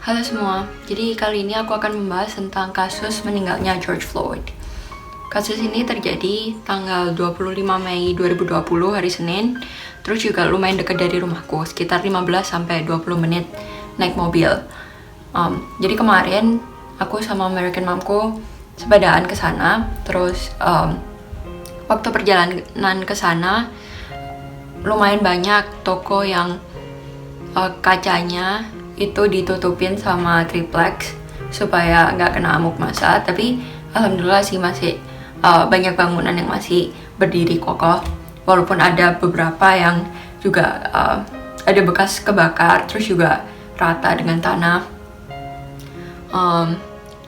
Halo semua, jadi kali ini aku akan membahas tentang kasus meninggalnya George Floyd. Kasus ini terjadi tanggal 25 Mei 2020 hari Senin, terus juga lumayan dekat dari rumahku, sekitar 15-20 menit naik mobil. Jadi kemarin aku sama American Momku sepedaan ke sana, terus waktu perjalanan ke sana lumayan banyak toko yang kacanya itu ditutupin sama triplex supaya nggak kena amuk masa, tapi alhamdulillah sih masih banyak bangunan yang masih berdiri kokoh, walaupun ada beberapa yang juga ada bekas kebakar, terus juga rata dengan tanah.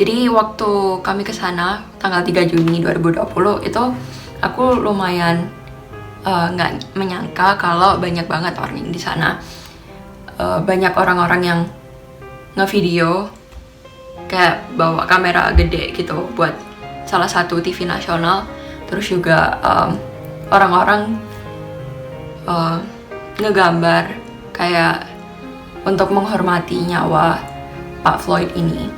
Jadi waktu kami ke sana tanggal 3 Juni 2020 itu aku lumayan nggak menyangka kalau banyak banget orang di sana. Banyak orang-orang yang ngevideo kayak bawa kamera gede gitu buat salah satu TV nasional, terus juga orang-orang ngegambar kayak untuk menghormati nyawa Pak Floyd ini.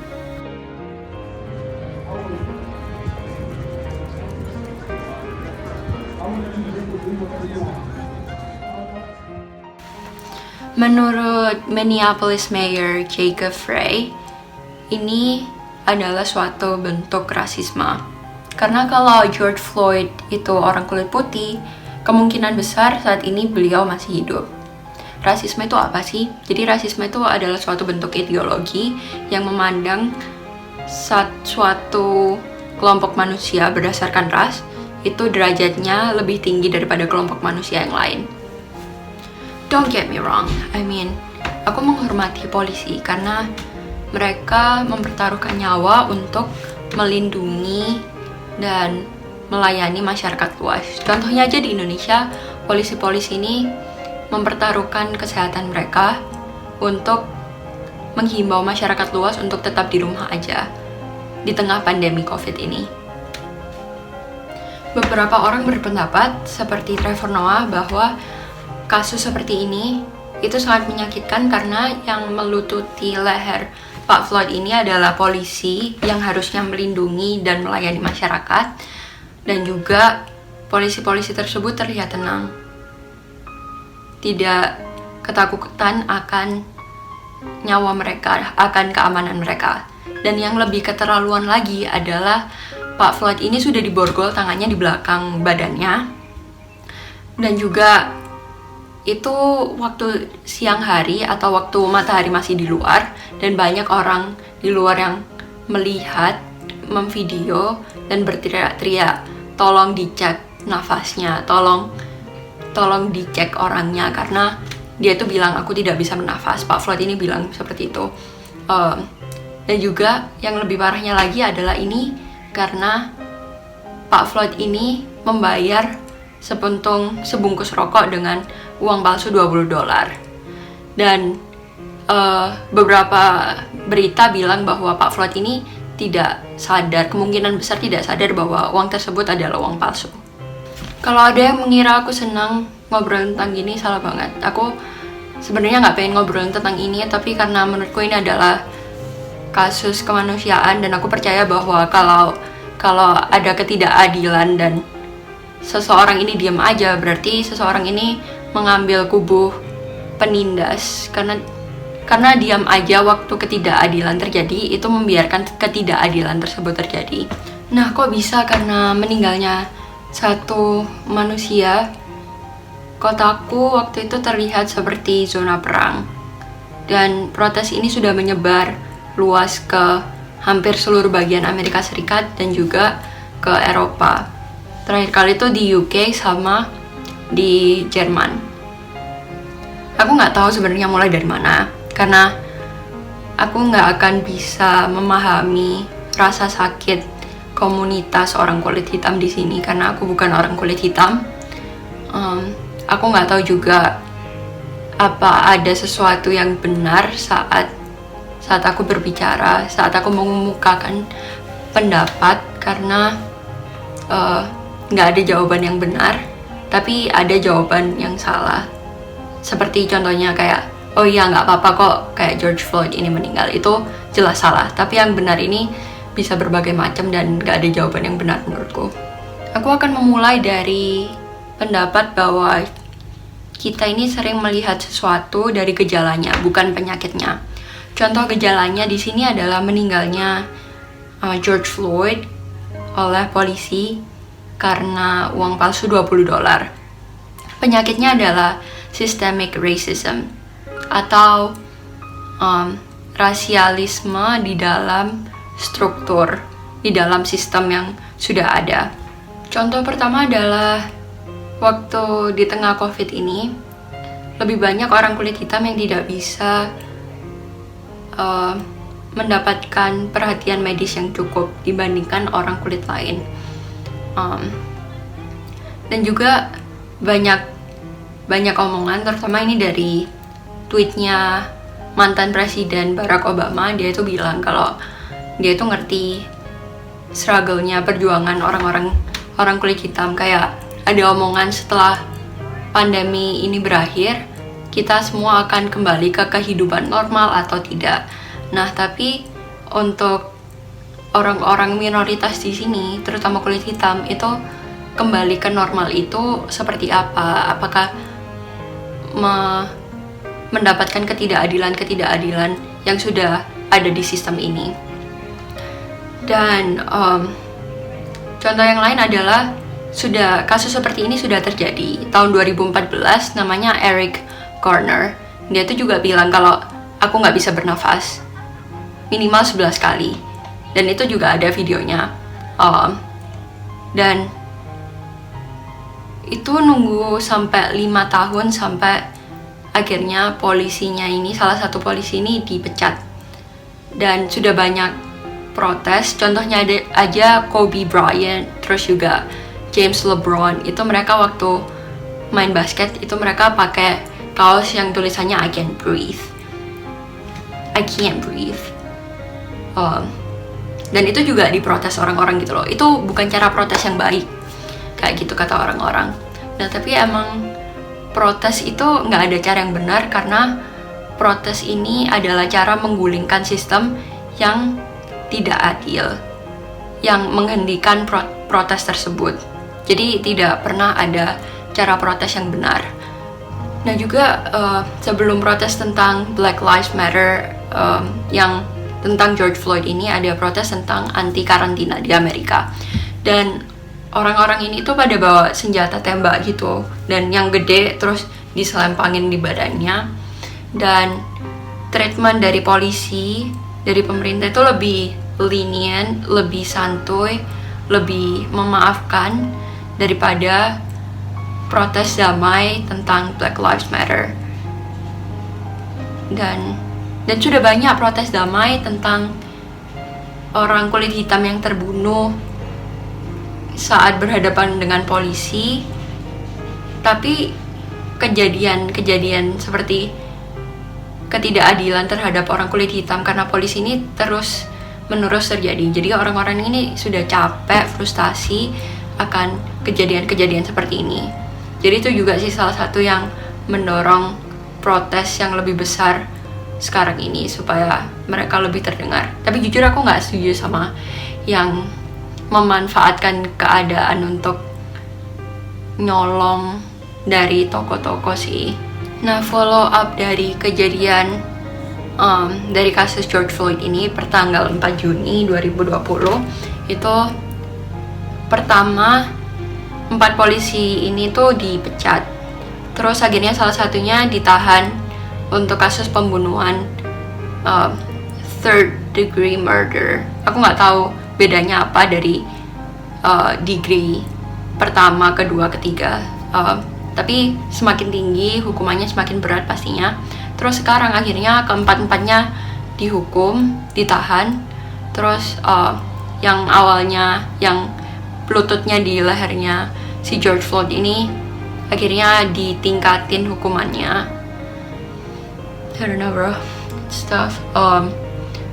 Menurut Minneapolis Mayor Jacob Frey, ini adalah suatu bentuk rasisme. Karena kalau George Floyd itu orang kulit putih, kemungkinan besar saat ini beliau masih hidup. Rasisme itu apa sih? Jadi rasisme itu adalah suatu bentuk ideologi yang memandang suatu kelompok manusia berdasarkan ras itu derajatnya lebih tinggi daripada kelompok manusia yang lain. Don't get me wrong, aku menghormati polisi karena mereka mempertaruhkan nyawa untuk melindungi dan melayani masyarakat luas. Contohnya aja di Indonesia, polisi-polisi ini mempertaruhkan kesehatan mereka untuk menghimbau masyarakat luas untuk tetap di rumah aja di tengah pandemi COVID ini. Beberapa orang berpendapat seperti Trevor Noah bahwa kasus seperti ini itu sangat menyakitkan karena yang melututi leher Pak Floyd ini adalah polisi yang harusnya melindungi dan melayani masyarakat, dan juga polisi-polisi tersebut terlihat tenang, tidak ketakutan akan nyawa mereka, akan keamanan mereka. Dan yang lebih keterlaluan lagi adalah Pak Floyd ini sudah diborgol tangannya di belakang badannya, dan juga itu waktu siang hari atau waktu matahari masih di luar, dan banyak orang di luar yang melihat, memvideo, dan berteriak-teriak, tolong dicek nafasnya, tolong dicek orangnya, karena dia itu bilang aku tidak bisa bernafas. Pak Floyd ini bilang seperti itu. Dan juga yang lebih parahnya lagi adalah ini karena Pak Floyd ini membayar sebungkus rokok dengan uang palsu $20. Dan beberapa berita bilang bahwa Pak Floyd ini tidak sadar, kemungkinan besar tidak sadar bahwa uang tersebut adalah uang palsu. Kalau ada yang mengira aku senang ngobrol tentang gini, salah banget. Aku sebenarnya nggak pengen ngobrol tentang ini, tapi karena menurutku ini adalah kasus kemanusiaan, dan aku percaya bahwa kalau ada ketidakadilan dan seseorang ini diam aja, berarti seseorang ini mengambil kubu penindas, karena diam aja waktu ketidakadilan terjadi, itu membiarkan ketidakadilan tersebut terjadi. Nah, kok bisa karena meninggalnya satu manusia, kotaku waktu itu terlihat seperti zona perang, dan protes ini sudah menyebar luas ke hampir seluruh bagian Amerika Serikat dan juga ke Eropa. Terakhir kali itu di UK sama di Jerman. Aku nggak tahu sebenarnya mulai dari mana, karena aku nggak akan bisa memahami rasa sakit komunitas orang kulit hitam di sini karena aku bukan orang kulit hitam. Aku nggak tahu juga apa ada sesuatu yang benar saat aku berbicara, saat aku mengemukakan pendapat, karena nggak ada jawaban yang benar, tapi ada jawaban yang salah. Seperti contohnya kayak oh iya nggak apa-apa kok kayak George Floyd ini meninggal, itu jelas salah. Tapi yang benar ini bisa berbagai macam dan nggak ada jawaban yang benar menurutku. Aku akan memulai dari pendapat bahwa kita ini sering melihat sesuatu dari gejalanya, bukan penyakitnya. Contoh gejalanya di sini adalah meninggalnya George Floyd oleh polisi karena uang palsu $20. Penyakitnya adalah systemic racism atau rasialisme di dalam struktur, di dalam sistem yang sudah ada. Contoh pertama adalah waktu di tengah COVID ini, lebih banyak orang kulit hitam yang tidak bisa mendapatkan perhatian medis yang cukup dibandingkan orang kulit lain. Dan juga banyak omongan, terutama ini dari tweetnya mantan presiden Barack Obama. Dia itu bilang kalau dia itu ngerti struggle-nya, perjuangan orang kulit hitam. Kayak ada omongan setelah pandemi ini berakhir, kita semua akan kembali ke kehidupan normal atau tidak. Nah, tapi untuk orang-orang minoritas di sini, terutama kulit hitam, itu kembali ke normal itu seperti apa? Apakah mendapatkan ketidakadilan yang sudah ada di sistem ini? Dan contoh yang lain adalah kasus seperti ini sudah terjadi tahun 2014, namanya Eric Garner. Dia tuh juga bilang kalau aku nggak bisa bernafas minimal 11 kali, dan itu juga ada videonya. Dan itu nunggu sampai 5 tahun sampai akhirnya polisinya ini, salah satu polisi ini dipecat. Dan sudah banyak protes, contohnya ada aja Kobe Bryant, terus juga James LeBron, itu mereka waktu main basket itu mereka pakai kaos yang tulisannya I can't breathe. Dan itu juga diprotes orang-orang gitu loh. Itu bukan cara protes yang baik, kayak gitu kata orang-orang. Nah, tapi emang protes itu nggak ada cara yang benar, karena protes ini adalah cara menggulingkan sistem yang tidak adil, yang menghentikan protes tersebut. Jadi tidak pernah ada cara protes yang benar. Nah juga sebelum protes tentang Black Lives Matter, yang tentang George Floyd ini, ada protes tentang anti karantina di Amerika. Dan orang-orang ini tuh pada bawa senjata tembak gitu, dan yang gede, terus diselempangin di badannya. Dan treatment dari polisi, dari pemerintah itu lebih lenient, lebih santuy, lebih memaafkan daripada protes damai tentang Black Lives Matter. Dan sudah banyak protes damai tentang orang kulit hitam yang terbunuh saat berhadapan dengan polisi. Tapi kejadian seperti ketidakadilan terhadap orang kulit hitam karena polisi ini terus menerus terjadi. Jadi orang-orang ini sudah capek, frustasi akan kejadian-kejadian seperti ini. Jadi itu juga sih salah satu yang mendorong protes yang lebih besar sekarang ini, supaya mereka lebih terdengar. Tapi jujur aku nggak setuju sama yang memanfaatkan keadaan untuk nyolong dari toko-toko sih. Nah, follow up dari kejadian dari kasus George Floyd ini pertanggal 4 Juni 2020 itu, pertama 4 polisi ini tuh dipecat. Terus akhirnya salah satunya ditahan untuk kasus pembunuhan third degree murder. Aku nggak tahu bedanya apa dari degree pertama, kedua, ketiga. Tapi semakin tinggi hukumannya semakin berat pastinya. Terus sekarang akhirnya keempat-empatnya dihukum, ditahan. Terus yang awalnya yang lututnya di lehernya si George Floyd ini akhirnya ditingkatin hukumannya. I don't know bro, stuff.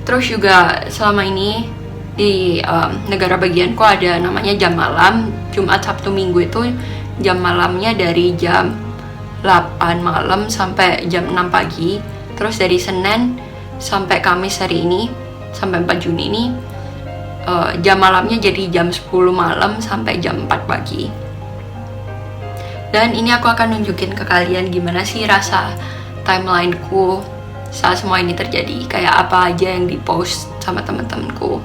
Terus juga selama ini di negara bagianku ada namanya jam malam. Jumat, Sabtu, Minggu itu jam malamnya dari jam 8 malam sampai jam 6 pagi. Terus dari Senin sampai Kamis hari ini, sampai 4 Juni ini, jam malamnya jadi jam 10 malam sampai jam 4 pagi. Dan ini aku akan nunjukin ke kalian gimana sih rasa timelineku saat semua ini terjadi. Kayak apa aja yang dipost sama teman-temanku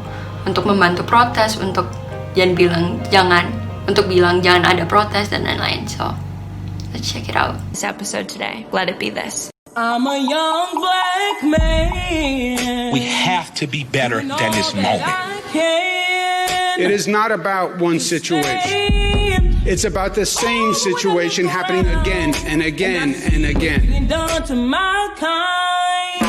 untuk membantu protes, untuk bilang jangan ada protes dan lain-lain. So, let's check it out. This episode today, let it be this. I'm a young black man. We have to be better than this moment. It is not about one situation. It's about the same situation happening again and again and again. Done to my kind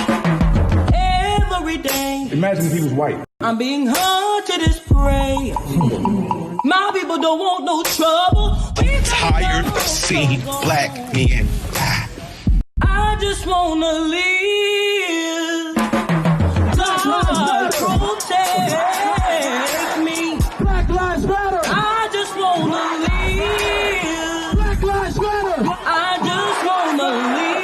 every day. Imagine if he was white. I'm being hard to this prey. My people don't want no trouble. Tired of seeing black men die. I just wanna live. God protect me. Black Lives Matter. I just wanna live. Black Lives Matter. I just wanna live.